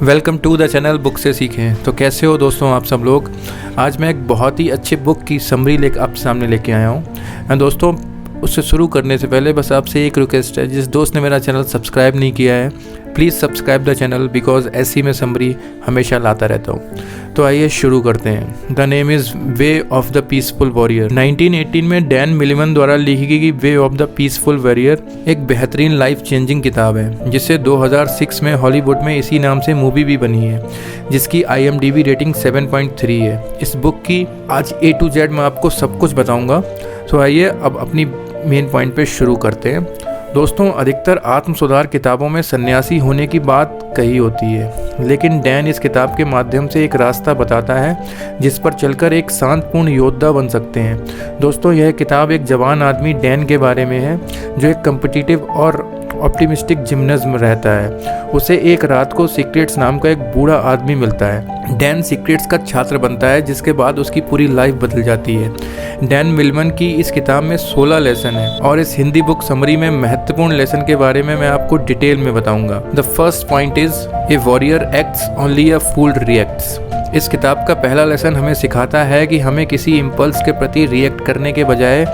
Welcome to the channel book से सीखें। तो कैसे हो दोस्तों आप सब लोग। आज मैं एक बहुत ही अच्छी बुक की समरी आप सामने लेके आया हूँ। दोस्तों उससे शुरू करने से पहले बस आपसे एक रिक्वेस्ट है, जिस दोस्त ने मेरा चैनल सब्सक्राइब नहीं किया है please subscribe the channel, because ऐसी मैं समरी हमेशा लाता रहता हूँ। तो आइए शुरू करते हैं। The name is way of the peaceful warrior. 1918 में डैन मिलिमन द्वारा लिखी गई way of the peaceful warrior एक बेहतरीन लाइफ चेंजिंग किताब है, जिसे 2006 में हॉलीवुड में इसी नाम से मूवी भी बनी है, जिसकी IMDb रेटिंग 7.3 है। इस बुक की आज A to Z मैं आपको सब कुछ बताऊँगा। तो आइए अब अपनी मेन पॉइंट पे शुरू करते हैं। दोस्तों अधिकतर आत्म सुधार किताबों में सन्यासी होने की बात कही होती है, लेकिन डैन इस किताब के माध्यम से एक रास्ता बताता है जिस पर चलकर एक शांतपूर्ण योद्धा बन सकते हैं। दोस्तों यह किताब एक जवान आदमी डैन के बारे में है, जो एक कम्पिटिटिव और ऑप्टिमिस्टिक जिम्नास्ट में रहता है। उसे एक रात को सीक्रेट्स नाम का एक बूढ़ा आदमी मिलता है। डैन सीक्रेट्स का छात्र बनता है, जिसके बाद उसकी पूरी लाइफ बदल जाती है। डैन मिलिमन की इस किताब में 16 लेसन है और इस हिंदी बुक समरी में महत्वपूर्ण लेसन के बारे में मैं आपको डिटेल में बताऊंगा। The first point is a warrior acts only a fool reacts. इस किताब का पहला लेसन हमें सिखाता है कि हमें किसी इम्पल्स के प्रति रिएक्ट करने के बजाय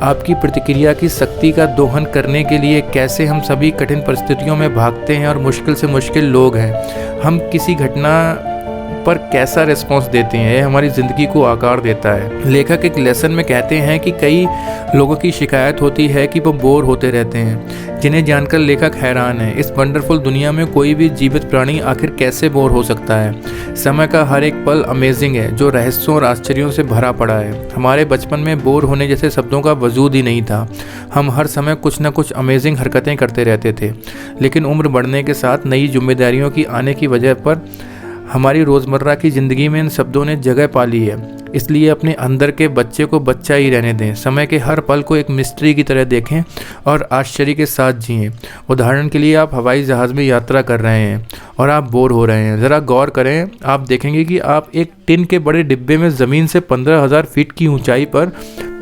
आपकी प्रतिक्रिया की शक्ति का दोहन करने के लिए कैसे हम सभी कठिन परिस्थितियों में भागते हैं और मुश्किल से मुश्किल लोग हैं, हम किसी घटना पर कैसा रिस्पॉन्स देते हैं, यह हमारी ज़िंदगी को आकार देता है। लेखक एक लेसन में कहते हैं कि कई लोगों की शिकायत होती है कि वो बोर होते रहते हैं, जिन्हें जानकर लेखक हैरान है। इस वंडरफुल दुनिया में कोई भी जीवित प्राणी आखिर कैसे बोर हो सकता है। समय का हर एक पल अमेजिंग है, जो रहस्यों और आश्चर्यों से भरा पड़ा है। हमारे बचपन में बोर होने जैसे शब्दों का वजूद ही नहीं था। हम हर समय कुछ न कुछ अमेजिंग हरकतें करते रहते थे, लेकिन उम्र बढ़ने के साथ नई जिम्मेदारियों की आने की वजह पर हमारी रोज़मर्रा की ज़िंदगी में इन शब्दों ने जगह पा ली है। इसलिए अपने अंदर के बच्चे को बच्चा ही रहने दें। समय के हर पल को एक मिस्ट्री की तरह देखें और आश्चर्य के साथ जिएं। उदाहरण के लिए आप हवाई जहाज़ में यात्रा कर रहे हैं और आप बोर हो रहे हैं। ज़रा गौर करें, आप देखेंगे कि आप एक टिन के बड़े डिब्बे में ज़मीन से 15,000 फीट की ऊंचाई पर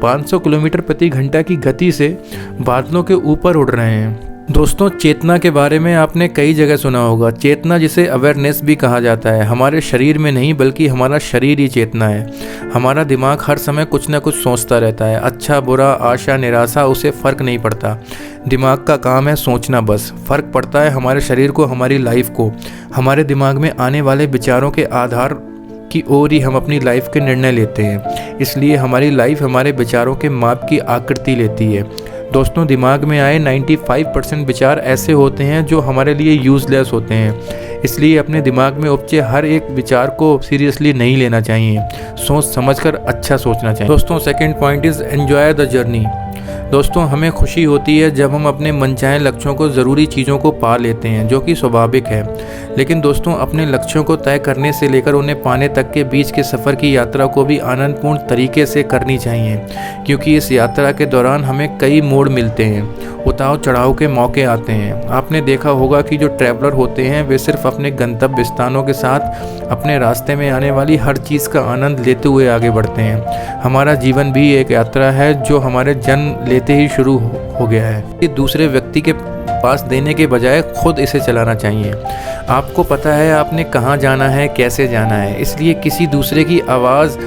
500 किलोमीटर प्रति घंटा की गति से बादलों के ऊपर उड़ रहे हैं। दोस्तों चेतना के बारे में आपने कई जगह सुना होगा। चेतना, जिसे अवेयरनेस भी कहा जाता है, हमारे शरीर में नहीं बल्कि हमारा शरीर ही चेतना है। हमारा दिमाग हर समय कुछ न कुछ सोचता रहता है, अच्छा बुरा, आशा निराशा, उसे फ़र्क नहीं पड़ता। दिमाग का काम है सोचना बस। फ़र्क पड़ता है हमारे शरीर को, हमारी लाइफ को। हमारे दिमाग में आने वाले विचारों के आधार की ओर ही हम अपनी लाइफ के निर्णय लेते हैं। इसलिए हमारी लाइफ हमारे विचारों के माप की आकृति लेती है। दोस्तों दिमाग में आए 95% विचार ऐसे होते हैं जो हमारे लिए यूज़लेस होते हैं। इसलिए अपने दिमाग में उपजे हर एक विचार को सीरियसली नहीं लेना चाहिए। सोच समझकर अच्छा सोचना चाहिए। दोस्तों second point is enjoy the journey. दोस्तों हमें खुशी होती है जब हम अपने मनचाहे लक्ष्यों को, ज़रूरी चीज़ों को पा लेते हैं, जो कि स्वाभाविक है। लेकिन दोस्तों अपने लक्ष्यों को तय करने से लेकर उन्हें पाने तक के बीच के सफ़र की यात्रा को भी आनंदपूर्ण तरीके से करनी चाहिए, क्योंकि इस यात्रा के दौरान हमें कई मोड़ मिलते हैं, उतार चढ़ाव के मौके आते हैं। आपने देखा होगा कि जो ट्रैवलर होते हैं वे सिर्फ अपने गंतव्य स्थानों के साथ अपने रास्ते में आने वाली हर चीज़ का आनंद लेते हुए आगे बढ़ते हैं। हमारा जीवन भी एक यात्रा है जो हमारे जन्म लेते ही शुरू हो गया है। कि दूसरे व्यक्ति के पास देने के बजाय खुद इसे चलाना चाहिए। आपको पता है आपने कहाँ जाना है, कैसे जाना है, इसलिए किसी दूसरे की आवाज़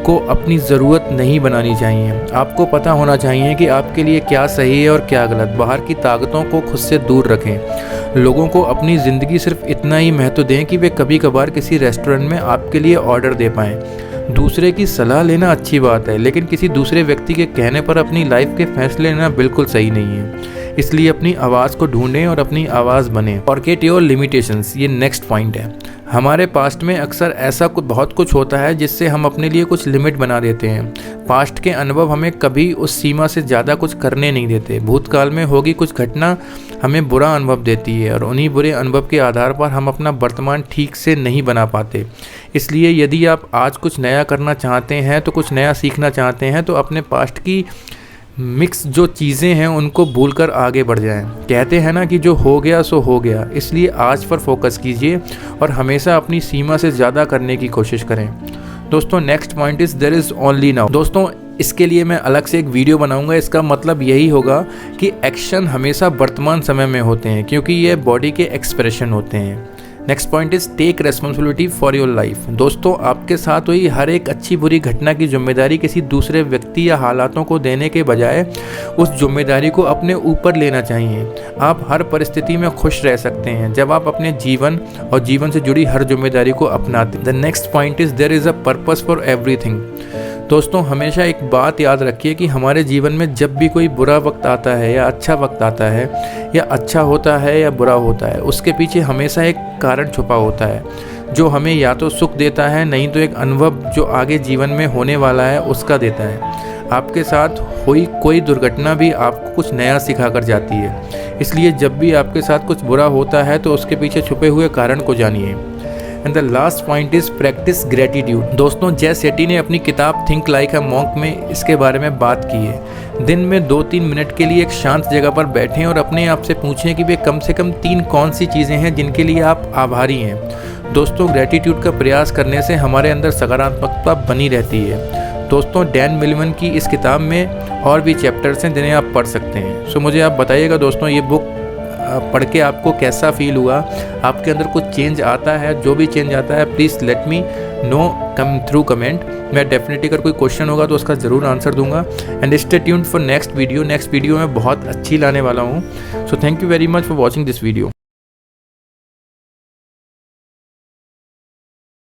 को अपनी ज़रूरत नहीं बनानी चाहिए। आपको पता होना चाहिए कि आपके लिए क्या सही है और क्या गलत। बाहर की ताकतों को खुद से दूर रखें। लोगों को अपनी ज़िंदगी सिर्फ इतना ही महत्व दें कि वे कभी कभार किसी रेस्टोरेंट में आपके लिए ऑर्डर दे पाएँ। दूसरे की सलाह लेना अच्छी बात है, लेकिन किसी दूसरे व्यक्ति के कहने पर अपनी लाइफ के फैसले लेना बिल्कुल सही नहीं है। इसलिए अपनी आवाज़ को ढूंढें और अपनी आवाज़ बने। फॉरगेट योर लिमिटेशंस, ये नेक्स्ट पॉइंट है। हमारे पास्ट में अक्सर ऐसा बहुत कुछ होता है जिससे हम अपने लिए कुछ लिमिट बना देते हैं। पास्ट के अनुभव हमें कभी उस सीमा से ज़्यादा कुछ करने नहीं देते। भूतकाल में होगी कुछ घटना हमें बुरा अनुभव देती है और उन्हीं बुरे अनुभव के आधार पर हम अपना वर्तमान ठीक से नहीं बना पाते। इसलिए यदि आप आज कुछ नया करना चाहते हैं, तो कुछ नया सीखना चाहते हैं, तो अपने पास्ट की मिक्स जो चीज़ें हैं उनको भूलकर आगे बढ़ जाएं। कहते हैं ना कि जो हो गया सो हो गया। इसलिए आज पर फोकस कीजिए और हमेशा अपनी सीमा से ज़्यादा करने की कोशिश करें। दोस्तों next point is there is only now. दोस्तों इसके लिए मैं अलग से एक वीडियो बनाऊंगा। इसका मतलब यही होगा कि एक्शन हमेशा वर्तमान समय में होते हैं, क्योंकि ये बॉडी के एक्सप्रेशन होते हैं। Next point is take responsibility for your life. दोस्तों, आपके साथ हुई हर एक अच्छी बुरी घटना की जिम्मेदारी किसी दूसरे व्यक्ति या हालातों को देने के बजाय उस जिम्मेदारी को अपने ऊपर लेना चाहिए। आप हर परिस्थिति में खुश रह सकते हैं जब आप अपने जीवन और जीवन से जुड़ी हर जिम्मेदारी को अपनाते हैं। The next point is there is a purpose for everything. दोस्तों, हमेशा एक बात याद रखिए कि हमारे जीवन में जब भी कोई बुरा वक्त आता है या अच्छा वक्त आता है, या अच्छा होता है या बुरा होता है, उसके पीछे हमेशा एक कारण छुपा होता है जो हमें या तो सुख देता है, नहीं तो एक अनुभव जो आगे जीवन में होने वाला है उसका देता है। आपके साथ हुई कोई दुर्घटना भी आपको कुछ नया सिखा कर जाती है। इसलिए जब भी आपके साथ कुछ बुरा होता है तो उसके पीछे छुपे हुए कारण को जानिए। And the last point is practice gratitude. दोस्तों, जय सेठी ने अपनी किताब थिंक लाइक अ मॉन्क में इसके बारे में बात की है। दिन में 2-3 मिनट के लिए एक शांत जगह पर बैठें और अपने आप से पूछें कि वे कम से कम 3 कौन सी चीज़ें हैं जिनके लिए आप आभारी हैं। दोस्तों, ग्रेटिट्यूड का प्रयास करने से हमारे अंदर सकारात्मकता बनी रहती है। दोस्तों, डैन मिलमन की इस किताब में और भी चैप्टर्स हैं जिन्हें आप पढ़ सकते हैं। सो मुझे आप बताइएगा दोस्तों, ये बुक पढ़ के आपको कैसा फील हुआ, आपके अंदर कुछ चेंज आता है? जो भी चेंज आता है please let me know come through comment. मैं डेफिनेटली अगर कोई क्वेश्चन होगा तो उसका ज़रूर आंसर दूंगा। And stay tuned for next video. Next video मैं बहुत अच्छी लाने वाला हूँ। So thank you very much for watching this video.